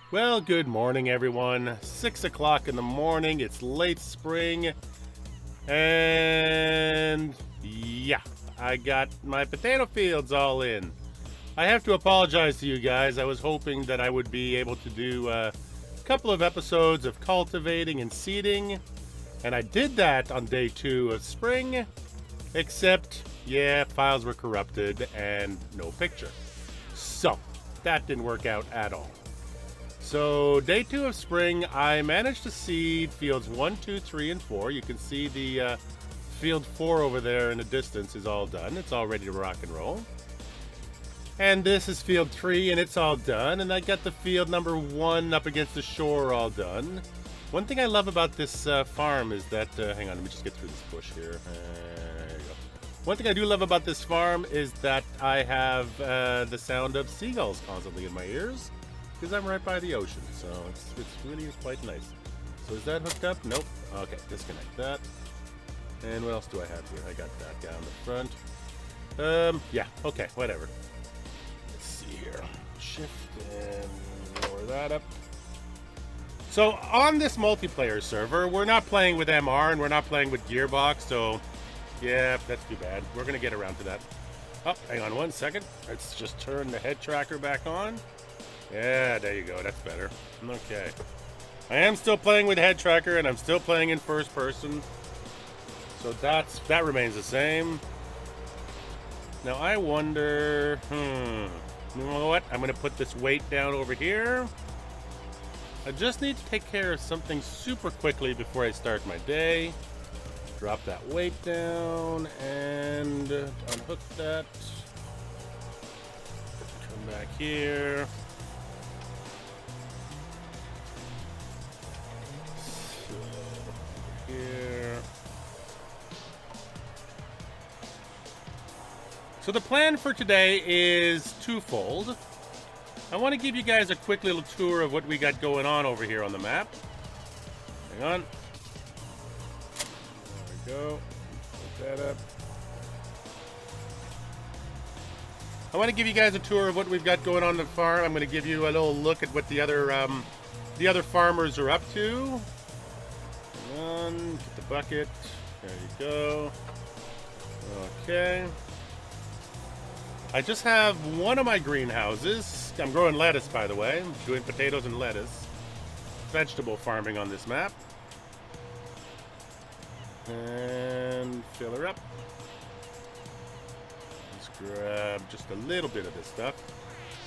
Well, good morning, everyone. 6 o'clock in the morning. It's late spring. And yeah, I got my potato fields all in. I have to apologize to you guys. I was hoping that I would be able to do a couple of episodes of cultivating and seeding. And I did that on day 2 of spring. Except, yeah, files were corrupted and no picture. So, that didn't work out at all. So day 2 of spring, I managed to seed fields 1, 2, 3, and 4. You can see the field 4 over there in the distance is all done. It's all ready to rock and roll. And this is field 3, and it's all done. And I got the field number 1 up against the shore all done. One thing I love about this farm is that, hang on, let me just get through this bush here. There you go. One thing I do love about this farm is that I have the sound of seagulls constantly in my ears, because I'm right by the ocean, so it's really quite nice. So is that hooked up? Nope. Okay, disconnect that. And what else do I have here? I got that down the front. Yeah, okay, whatever. Let's see here. Shift and lower that up. So on this multiplayer server, we're not playing with MR and we're not playing with Gearbox, so yeah, that's too bad. We're gonna get around to that. Oh, hang on one second. Let's just turn the head tracker back on. Yeah, there you go. That's better. Okay. I am still playing with head tracker, and I'm still playing in first person. So that remains the same. Now I wonder, you know what? I'm going to put this weight down over here. I just need to take care of something super quickly before I start my day. Drop that weight down and unhook that. Come back here. Here. So the plan for today is twofold. I want to give you guys a quick little tour of what we got going on over here on the map. Hang on. There we go. Put that up. I want to give you guys a tour of what we've got going on the farm. I'm going to give you a little look at what the other farmers are up to. Get the bucket. There you go. Okay. I just have one of my greenhouses. I'm growing lettuce, by the way. I'm doing potatoes and lettuce. Vegetable farming on this map. And fill her up. Let's grab just a little bit of this stuff.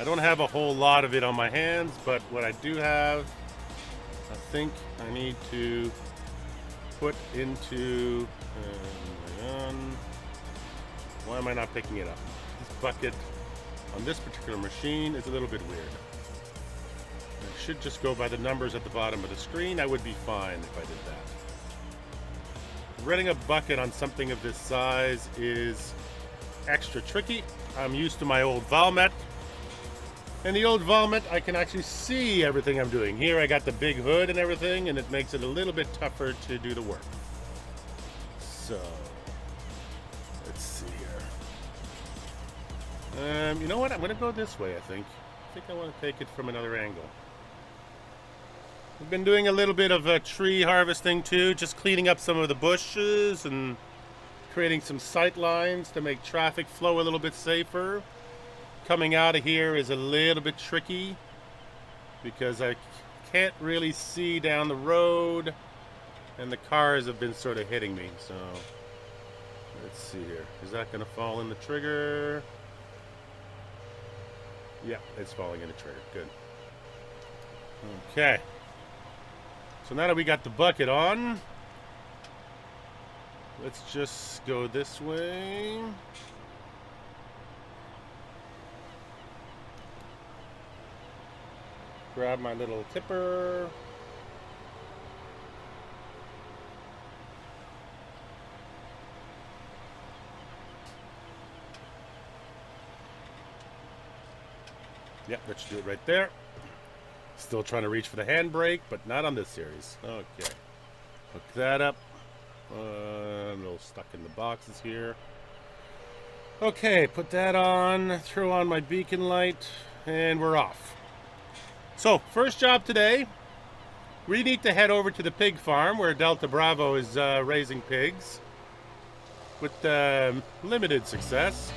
I don't have a whole lot of it on my hands, but what I do have, I think I need to put into, why am I not picking it up? This bucket on this particular machine is a little bit weird. I should just go by the numbers at the bottom of the screen. I would be fine if I did that. Running a bucket on something of this size is extra tricky. I'm used to my old Valmet. And the old Valmet, I can actually see everything I'm doing. Here I got the big hood and everything, and it makes it a little bit tougher to do the work. So, let's see here. You know what? I'm going to go this way, I think. I think I want to take it from another angle. We've been doing a little bit of tree harvesting too, just cleaning up some of the bushes and creating some sight lines to make traffic flow a little bit safer. Coming out of here is a little bit tricky because I can't really see down the road and the cars have been sort of hitting me. So let's see here. Is that going to fall in the trigger? Yeah, it's falling in the trigger. Good. Okay. So now that we got the bucket on, let's just go this way. Grab my little tipper. Yep, that should do it right there. Still trying to reach for the handbrake, but not on this series. Okay. Hook that up. A little stuck in the boxes here. Okay, put that on. Throw on my beacon light. And we're off. So, first job today, we need to head over to the pig farm where Delta Bravo is raising pigs with limited success.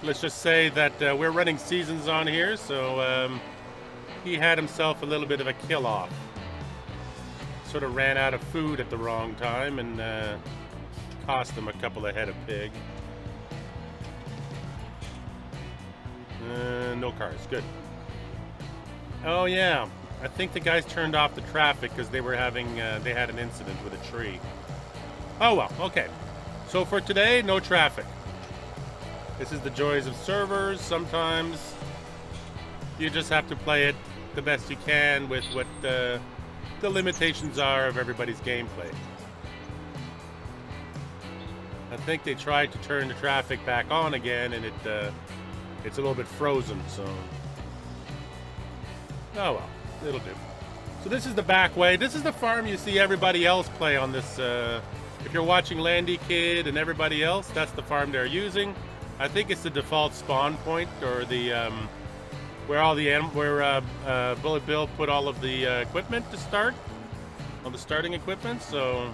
Let's just say that we're running seasons on here, so he had himself a little bit of a kill-off. Sort of ran out of food at the wrong time and cost him a couple of head of pig. No cars, good. Oh yeah, I think the guys turned off the traffic because they were having, they had an incident with a tree. Oh well, okay. So for today, no traffic. This is the joys of servers. Sometimes you just have to play it the best you can with what the limitations are of everybody's gameplay. I think they tried to turn the traffic back on again, and it's a little bit frozen, so... Oh well, it'll do. So this is the back way. This is the farm you see everybody else play on this. If you're watching Landy Kid and everybody else, that's the farm they're using. I think it's the default spawn point, or the where Bullet Bill put all of the equipment to start, all the starting equipment. So,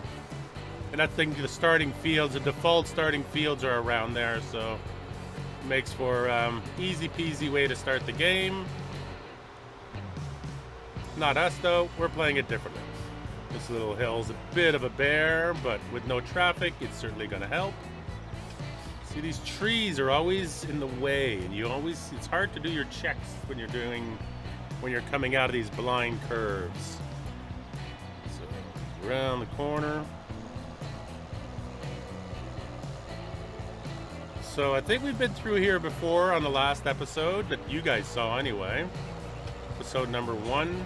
and I think the starting fields, the default starting fields are around there. So, it makes for easy peasy way to start the game. Not us though, we're playing it differently. This little hill's a bit of a bear, but with no traffic, it's certainly gonna help. See, these trees are always in the way, and it's hard to do your checks when you're coming out of these blind curves. So, around the corner. So I think we've been through here before on the last episode that you guys saw anyway. Episode number 1.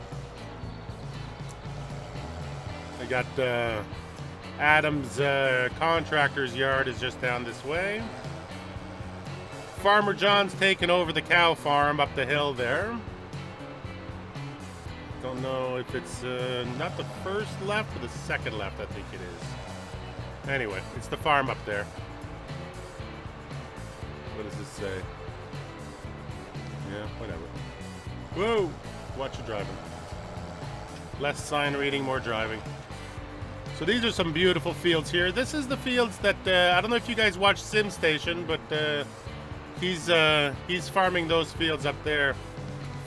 I got Adam's contractor's yard is just down this way. Farmer John's taken over the cow farm up the hill there. Don't know if it's not the first left or the second left, I think it is. Anyway, it's the farm up there. What does this say? Yeah, whatever. Whoa! Watch your driving. Less sign reading, more driving. So these are some beautiful fields here. This is the fields that I don't know if you guys watch SimStation, but he's farming those fields up there.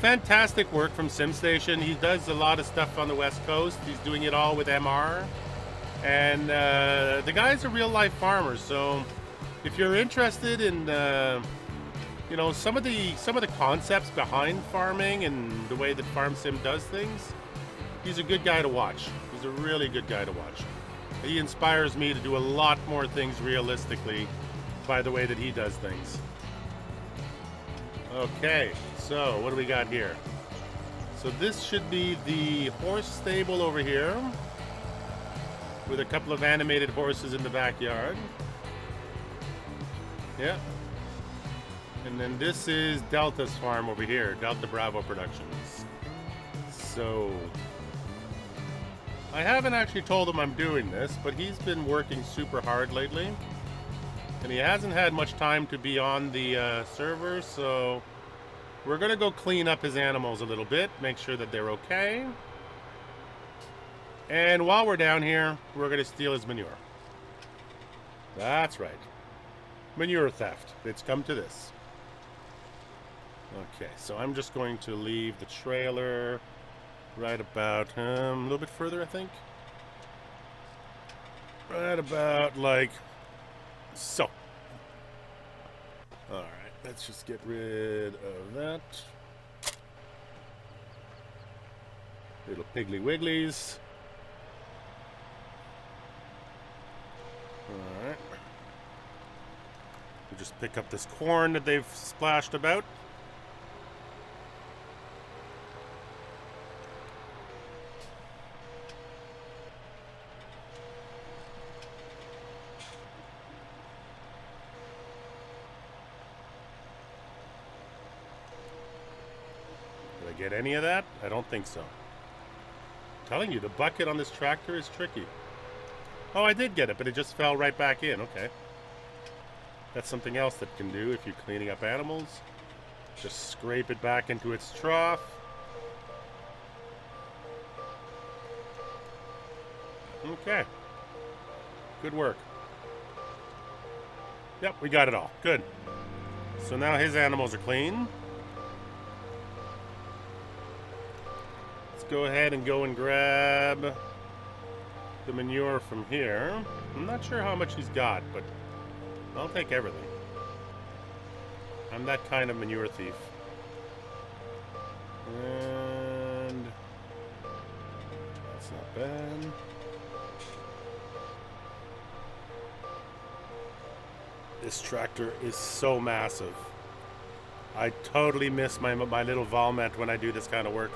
Fantastic work from SimStation. He does a lot of stuff on the West Coast. He's doing it all with MR, and the guy's a real life farmer. So if you're interested in you know, some of the concepts behind farming and the way that Farm Sim does things, he's a good guy to watch. He's a really good guy to watch. He inspires me to do a lot more things realistically by the way that he does things. Okay, so what do we got here? So this should be the horse stable over here with a couple of animated horses in the backyard. Yeah. And then this is Delta's farm over here, DeltaBravo Productions. So, I haven't actually told him I'm doing this, but he's been working super hard lately. And he hasn't had much time to be on the server, so we're going to go clean up his animals a little bit, make sure that they're okay. And while we're down here, we're going to steal his manure. That's right. Manure theft. It's come to this. Okay, so I'm just going to leave the trailer right about a little bit further, I think. Right about like so. All right, let's just get rid of that. Little piggly wigglies. All right. We'll just pick up this corn that they've splashed about. Get any of that? I don't think so. I'm telling you, the bucket on this tractor is tricky. Oh, I did get it, but it just fell right back in. Okay. That's something else that can do if you're cleaning up animals. Just scrape it back into its trough. Okay. Good work. Yep, we got it all. Good. So now his animals are clean. Let's go ahead and go and grab the manure from here. I'm not sure how much he's got, but I'll take everything. I'm that kind of manure thief. And that's not bad. This tractor is so massive. I totally miss my little Valmet when I do this kind of work.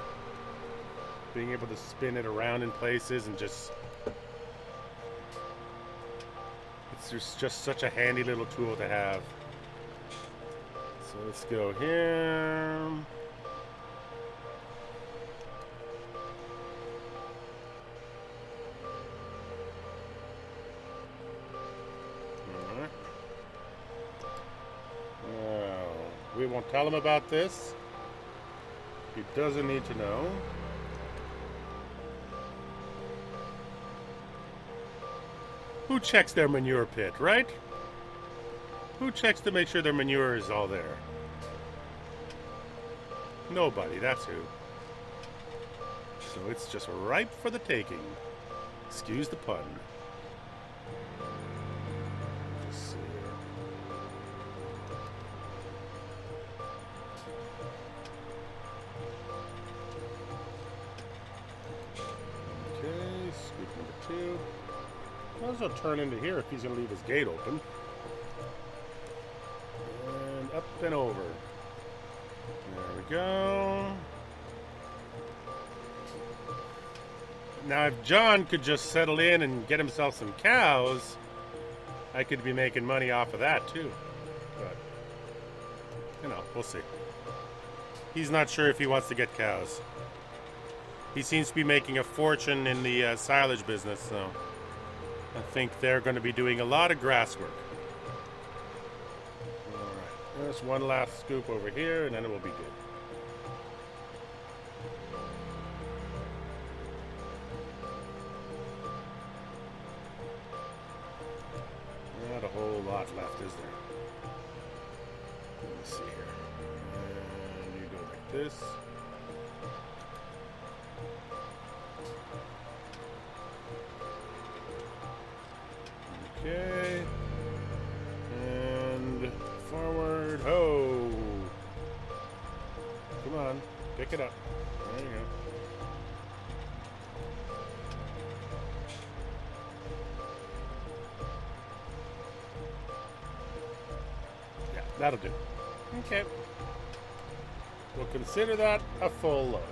Being able to spin it around in places and just... It's just such a handy little tool to have. So let's go here. We won't tell him about this. He doesn't need to know. Who checks their manure pit, right? Who checks to make sure their manure is all there? Nobody, that's who. So it's just ripe for the taking. Excuse the pun. Just see here. Okay, scoop number 2. Might as well turn into here if he's going to leave his gate open. And up and over. There we go. Now, if John could just settle in and get himself some cows, I could be making money off of that too. But, you know, we'll see. He's not sure if he wants to get cows. He seems to be making a fortune in the silage business, so I think they're going to be doing a lot of grass work. Alright, there's one last scoop over here, and then it will be good. Not a whole lot left, is there? Let me see here. And you go like this. Okay. And forward. Ho! Come on. Pick it up. There you go. Yeah, that'll do. Okay. We'll consider that a full load.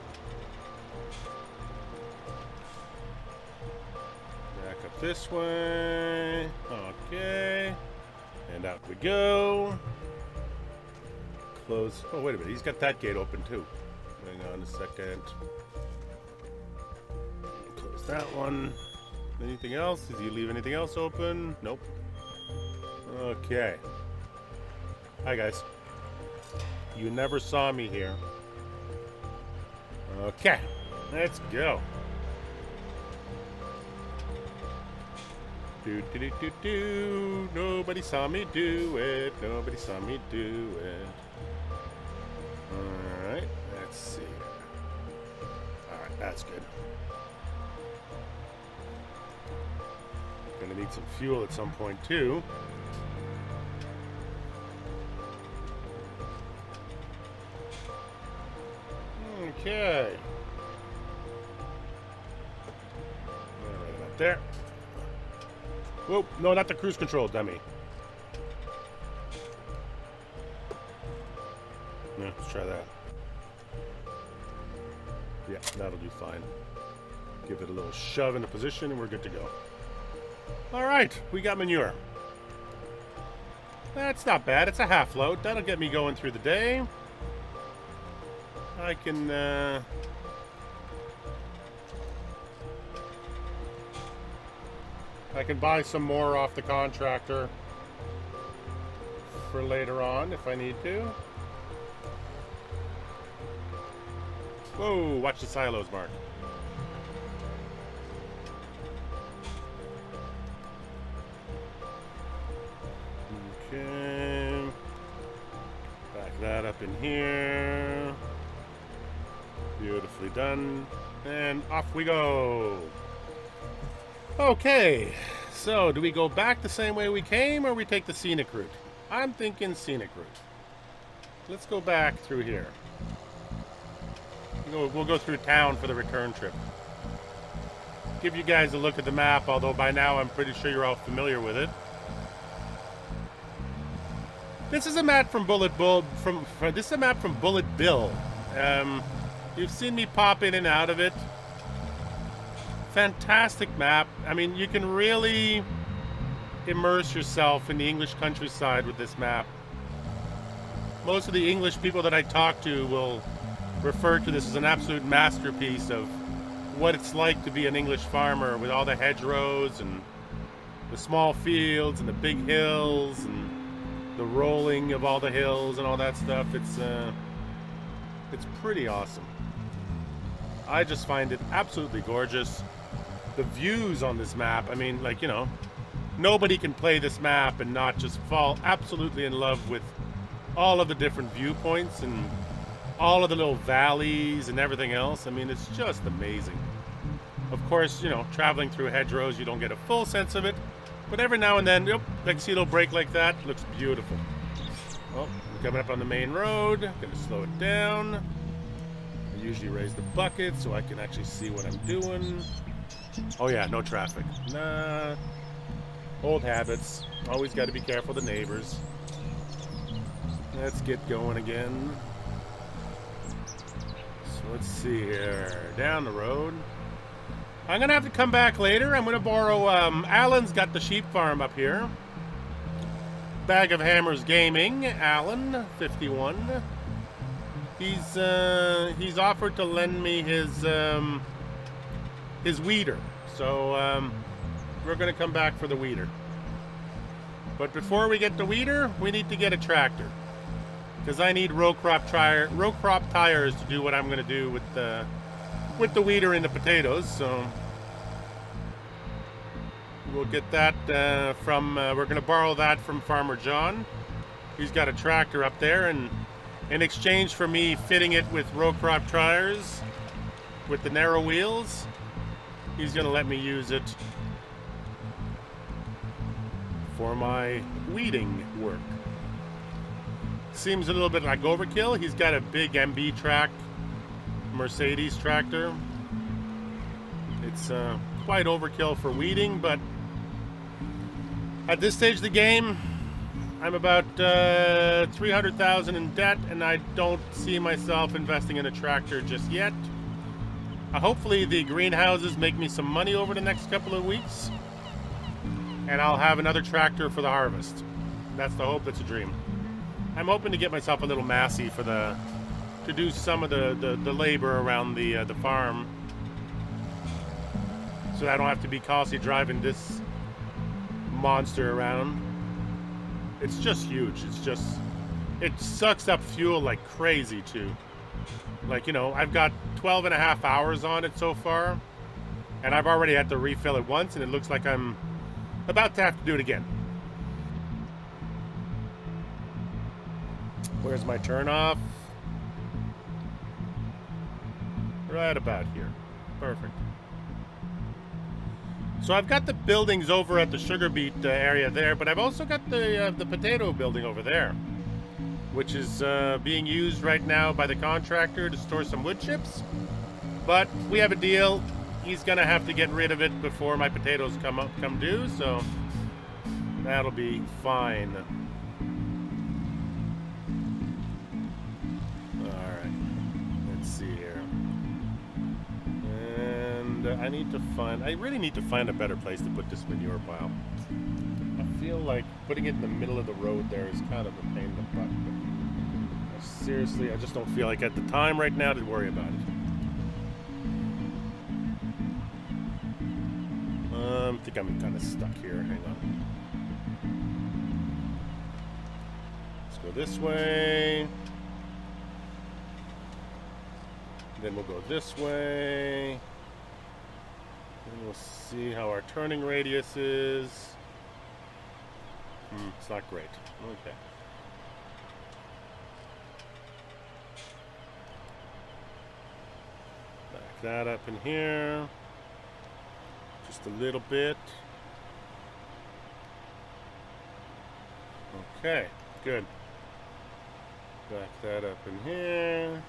Back up this way. Okay. And out we go. Close. Oh, wait a minute. He's got that gate open too. Hang on a second. Close that one. Anything else? Did you leave anything else open? Nope. Okay. Hi, guys. You never saw me here. Okay. Let's go. Do do do do do. Nobody saw me do it. Nobody saw me do it. Alright, let's see. Alright, that's good. Gonna need some fuel at some point too. Okay. Right about there. Whoa, no, not the cruise control, dummy. Yeah, let's try that. Yeah, that'll do fine. Give it a little shove into position and we're good to go. Alright, we got manure. That's not bad, it's a half load. That'll get me going through the day. I can, I can buy some more off the contractor for later on if I need to. Whoa, watch the silos, Mark. in here. Beautifully done. And off we go. Okay, so do we go back the same way we came, or we take the scenic route? I'm thinking scenic route. Let's go back through here. We'll go through town for the return trip. Give you guys a look at the map, although by now I'm pretty sure you're all familiar with it. This is a map from Bullet Bill. This is a map from Bullet Bill. You've seen me pop in and out of it. Fantastic map. I mean, you can really immerse yourself in the English countryside with this map. Most of the English people that I talk to will refer to this as an absolute masterpiece of what it's like to be an English farmer, with all the hedgerows and the small fields and the big hills and the rolling of all the hills and all that stuff. It's pretty awesome. I just find it absolutely gorgeous. The views on this map, I mean, like, you know, nobody can play this map and not just fall absolutely in love with all of the different viewpoints and all of the little valleys and everything else. I mean, it's just amazing. Of course, you know, traveling through hedgerows, you don't get a full sense of it, but every now and then, yep, like, see a little break like that, looks beautiful. Oh, we're coming up on the main road. Gonna slow it down. I usually raise the bucket so I can actually see what I'm doing. Oh yeah, no traffic. Nah. Old habits. Always got to be careful of the neighbors. Let's get going again. So let's see here. Down the road. I'm going to have to come back later. I'm going to borrow... Alan's got the sheep farm up here. Bag of Hammers Gaming. Alan, 51. He's offered to lend me his weeder. So we're going to come back for the weeder. But before we get the weeder, we need to get a tractor, because I need row crop tires to do what I'm going to do with the weeder and the potatoes. So we'll get that we're going to borrow that from Farmer John. He's got a tractor up there, and in exchange for me fitting it with row crop tires with the narrow wheels, he's going to let me use it for my weeding work. Seems a little bit like overkill. He's got a big MB track Mercedes tractor. It's quite overkill for weeding, but at this stage of the game, I'm about 300,000 in debt, and I don't see myself investing in a tractor just yet. Hopefully the greenhouses make me some money over the next couple of weeks, and I'll have another tractor for the harvest. That's the hope. That's a dream. I'm hoping to get myself a little Massey to do some of the labor around the farm, so I don't have to be constantly driving this monster around. It's just huge. It sucks up fuel like crazy too. Like, you know, I've got 12 and a half hours on it so far, and I've already had to refill it once, and it looks like I'm about to have to do it again. Where's my turn off? Right about here. Perfect. So I've got the buildings over at the sugar beet area there, but I've also got the potato building over there, which is being used right now by the contractor to store some wood chips. But we have a deal. He's gonna have to get rid of it before my potatoes come due, so that'll be fine. All right. Let's see here. And I really need to find a better place to put this manure pile. I feel like putting it in the middle of the road there is kind of a pain in the butt. But seriously, I just don't feel like at the time right now to worry about it. I think I'm kind of stuck here. Hang on. Let's go this way. Then we'll go this way. And we'll see how our turning radius is. It's not great. Okay. that up in here. Just a little bit. Okay, good. Back that up in here.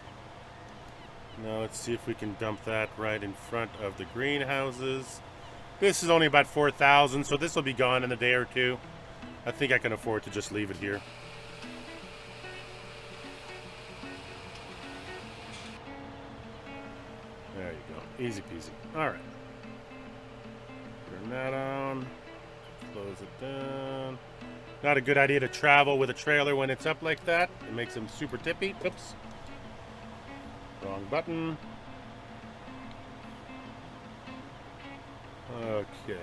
Now let's see if we can dump that right in front of the greenhouses. This is only about 4,000, so this will be gone in a day or two. I think I can afford to just leave it here. There you go. Easy peasy. All right. Turn that on. Close it down. Not a good idea to travel with a trailer when it's up like that. It makes them super tippy. Oops. Wrong button. Okay.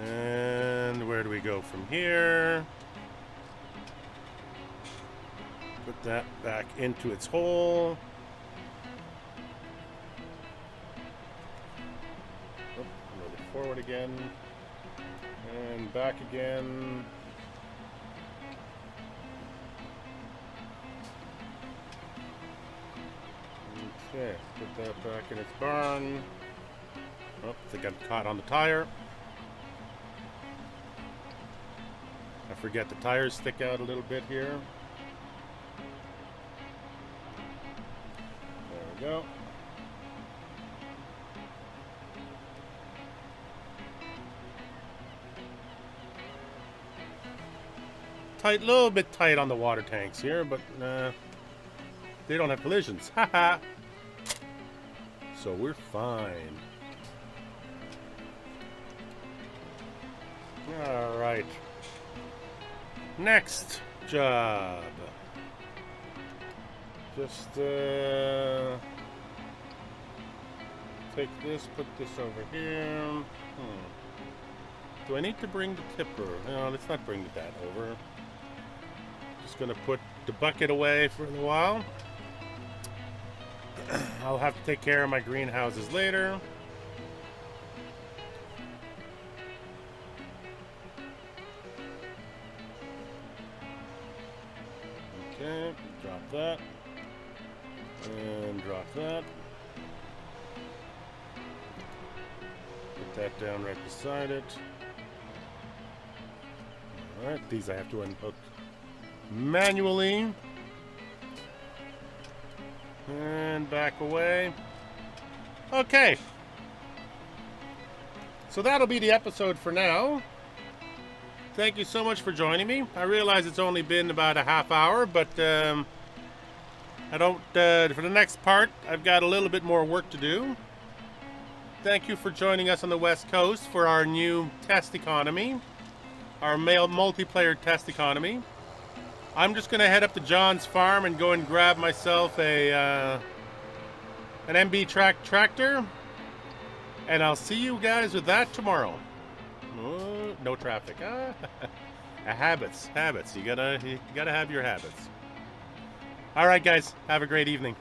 And where do we go from here? Put that back into its hole. Oh, move it forward again. And back again. Okay, put that back in its barn. Oh, I think I'm caught on the tire. I forget the tires stick out a little bit here. There we go. Tight, little bit tight on the water tanks here, but they don't have collisions. Haha. So we're fine. All right. Next job. Just take this, put this over here. Do I need to bring the tipper? No, let's not bring that over. Just gonna put the bucket away for a while. I'll have to take care of my greenhouses later. Okay, drop that. And drop that. Put that down right beside it. Alright, these I have to unhook manually. And back away. Okay. So that'll be the episode for now. Thank you so much for joining me. I realize it's only been about a half hour, but I don't, for the next part, I've got a little bit more work to do. Thank you for joining us on the West Coast for our new test economy, our multiplayer test economy. I'm just going to head up to John's farm and go and grab myself an MB tractor, and I'll see you guys with that tomorrow. Oh, no traffic. Habits. You gotta have your habits. All right, guys. Have a great evening.